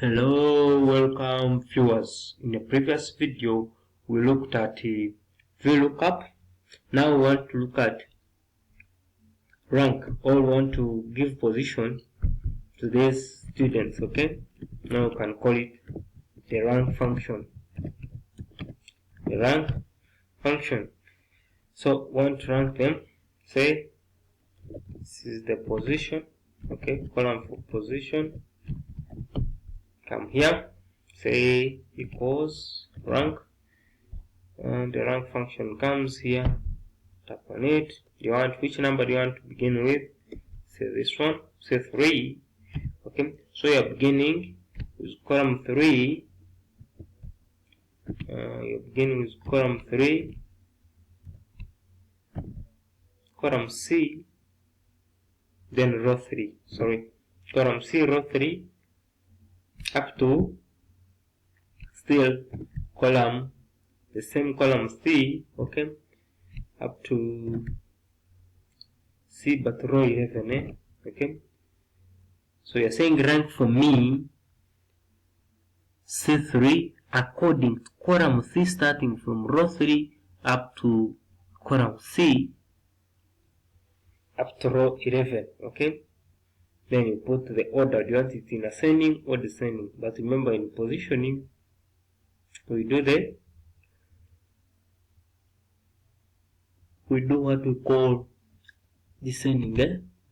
Hello, welcome viewers. In the previous video we looked at VLOOKUP. Now we want to look at rank, or we want to give position to these students. Okay, now we can call it the rank function. The rank function. So we want to rank them. Say this is the position. Okay, column for position. Come here, say equals rank, and the rank function comes here. Tap on it. Which number do you want to begin with? Say this one. Say 3. Okay, so you're beginning with column 3. You're beginning with column 3, column C, then row 3. Sorry, column C, row 3, up to still column, the same column C, okay, up to C but row 11, okay. So you're saying rank for me C3 according to column C, starting from row 3 up to column C up to row 11, okay. Then you put the order. Do you want it in ascending or descending? But remember, in positioning we do what we call descending,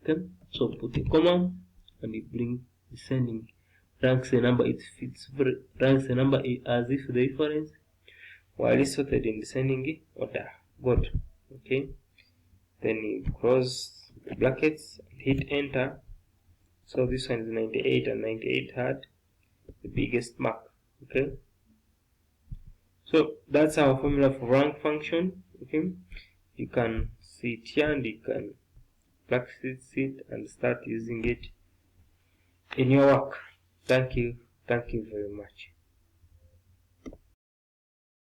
okay. So put a comma and you bring descending. Ranks the number ranks the number as if the reference, while it's sorted in descending order. Good. Okay. Then you close the brackets and hit enter. So this one is 98, and 98 had the biggest mark. Okay. So that's our formula for rank function. Okay. You can see it here and you can practice it and start using it in your work. Thank you very much.